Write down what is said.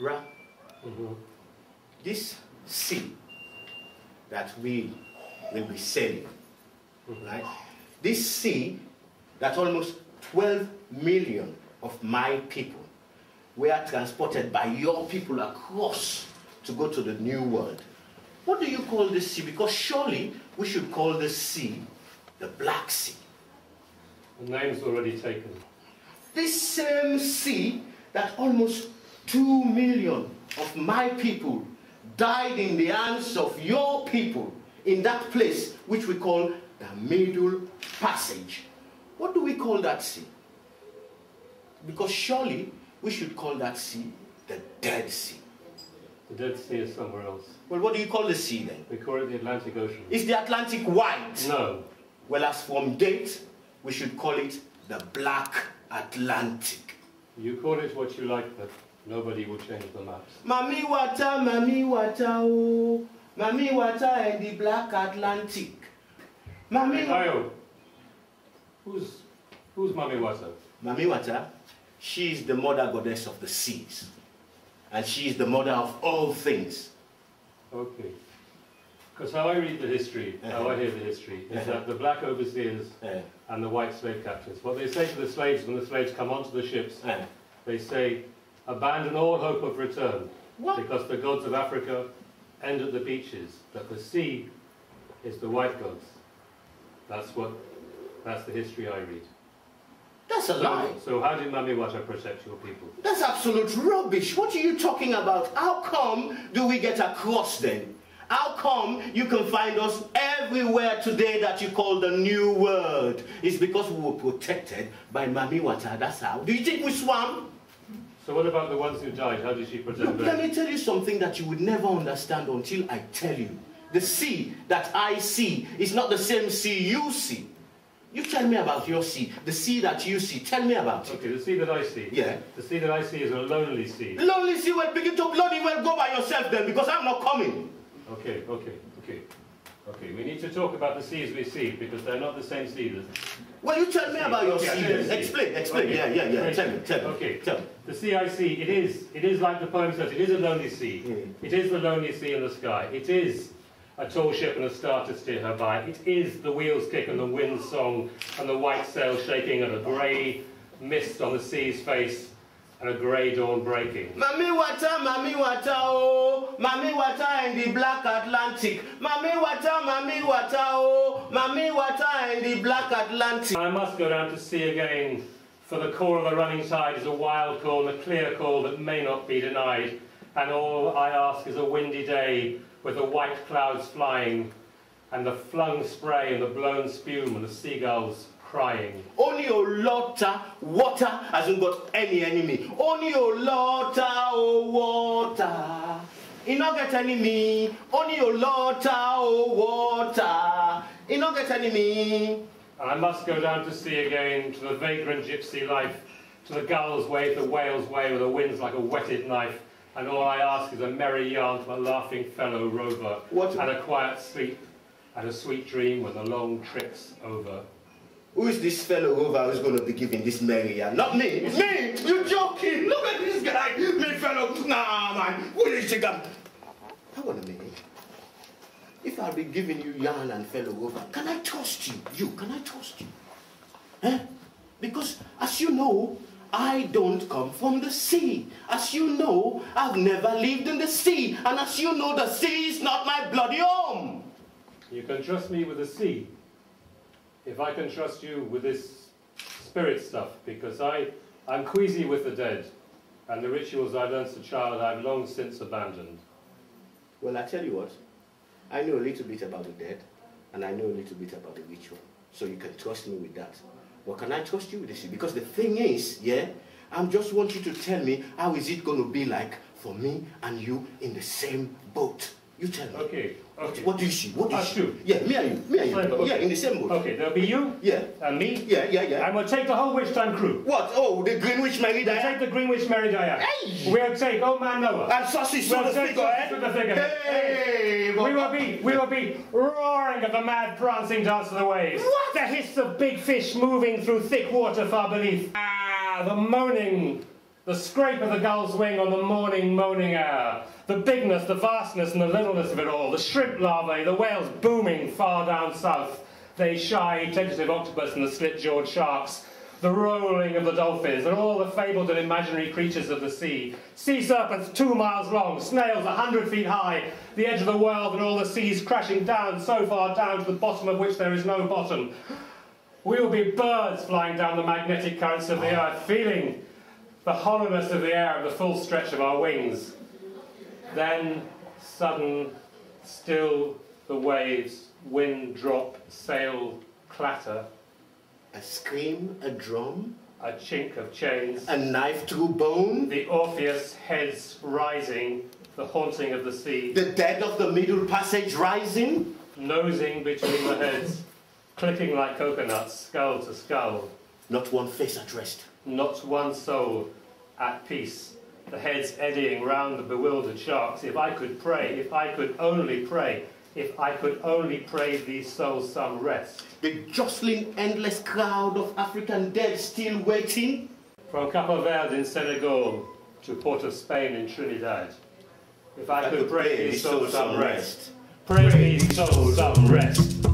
Ra. This sea that we will be sailing, right? This sea that almost 12 million of my people were transported by your people across to go to the New World. What do you call this sea? Because surely we should call this sea the Black Sea. The name's already taken. This same sea that almost 2 million of my people died in the hands of your people in that place which we call the Middle Passage. What do we call that sea? Because surely we should call that sea the Dead Sea. The Dead Sea is somewhere else. Well, what do you call the sea then? We call it the Atlantic Ocean. Is the Atlantic white? No. Well, as from date, we should call it the Black Atlantic. You call it what you like, but nobody will change the maps. Mami water, oh. Mami water and the Black Atlantic. Mami Ayo, who's Mami Wata? Mami Wata, she is the mother goddess of the seas. And she is the mother of all things. Okay. Because how I read the history, how I hear the history, is that the black overseers and the white slave captains, what they say to the slaves when the slaves come onto the ships, they say, abandon all hope of return, because the gods of Africa end at the beaches, that the sea is the white gods. That's the history I read. That's a lie. So how did Mami Wata protect your people? That's absolute rubbish. What are you talking about? How come do we get across then? How come you can find us everywhere today that you call the New World? It's because we were protected by Mami Wata. That's how. Do you think we swam? So what about the ones who died? How did she protect them? Let me tell you something that you would never understand until I tell you. The sea that I see is not the same sea you see. You tell me about your sea. The sea that you see. Tell me about it. Okay, the sea that I see. Yeah. The sea that I see is a lonely sea. Lonely sea? Well, begin to bloody well go by yourself then, because I'm not coming. Okay. We need to talk about the seas we see, because they're not the same seas. Well, you tell me about your sea then. Explain. Okay. Yeah. Tell me. Okay. Tell me. The sea I see, it is like the poem says, it is a lonely sea. It is the lonely sea in the sky. It is a tall ship and a star to steer her by. It is the wheels kick and the wind song and the white sail shaking and a grey mist on the sea's face and a grey dawn breaking. Mami Wata, oh. Mami Wata in the Black Atlantic. Mami Wata, oh. Mami Wata in the Black Atlantic. I must go down to sea again, for the call of the running tide is a wild call, a clear call that may not be denied. And all I ask is a windy day, with the white clouds flying, and the flung spray and the blown spume and the seagulls crying. Only Olota, water hasn't got any enemy. Only Olota, oh water. He not get enemy. Only Olota, oh water. He not get enemy. And I must go down to sea again, to the vagrant gypsy life, to the gulls wave, the whales wave, with the winds like a whetted knife. And all I ask is a merry yarn from a laughing fellow rover, and a quiet sleep, and a sweet dream when the long trip's over. Who is this fellow rover who's going to be giving this merry yarn? Not me. It's me. You're joking. Look at this guy. Me fellow. Nah, man. What do you think I'm... Hang on a minute. If I'll be giving you yarn and fellow rover, can I trust you? Can I trust you? Eh? Because, as you know, I don't come from the sea. As you know, I've never lived in the sea. And as you know, the sea is not my bloody home. You can trust me with the sea, if I can trust you with this spirit stuff, because I'm queasy with the dead, and the rituals I learned as a child I've long since abandoned. Well, I tell you what, I know a little bit about the dead, and I know a little bit about the ritual. So you can trust me with that. Well, can I trust you with this? Because the thing is, I just want you to tell me how is it going to be like for me and you in the same boat. You tell me. Okay. What do you see? What do you see? Two. Yeah, me and you. Okay. Yeah, in the same boat. Okay, there'll be you. Yeah. And me. Yeah. And we'll take the whole Witch Time crew. What? Oh, the Greenwich Mary Diana? We'll take the Greenwich Mary Diana. Hey! We'll take Old Man Noah. And sausage with the figurehead. Hey! We will be roaring at the mad prancing dance of the waves. What? The hiss of big fish moving through thick water far beneath. The moaning The scrape of the gull's wing on the morning moaning air, the bigness, the vastness and the littleness of it all, the shrimp larvae, the whales booming far down south, they shy, tentative octopus and the slit-jawed sharks, the rolling of the dolphins and all the fabled and imaginary creatures of the sea, sea serpents 2 miles long, snails 100 feet high, the edge of the world and all the seas crashing down so far down to the bottom of which there is no bottom. We will be birds flying down the magnetic currents of the earth, feeling the hollowness of the air and the full stretch of our wings. Then, sudden, still the waves, wind drop, sail clatter. A scream, a drum. A chink of chains. A knife through bone. The Orpheus heads rising, the haunting of the sea. The dead of the Middle Passage rising. Nosing between the heads, clicking like coconuts, skull to skull. Not one face at rest. Not one soul at peace. The heads eddying round the bewildered sharks. If I could pray, if I could only pray, if I could only pray these souls some rest. The jostling endless crowd of African dead still waiting. From Capo Verde in Senegal to Port of Spain in Trinidad. If I could pray these souls some rest. Pray these souls some rest.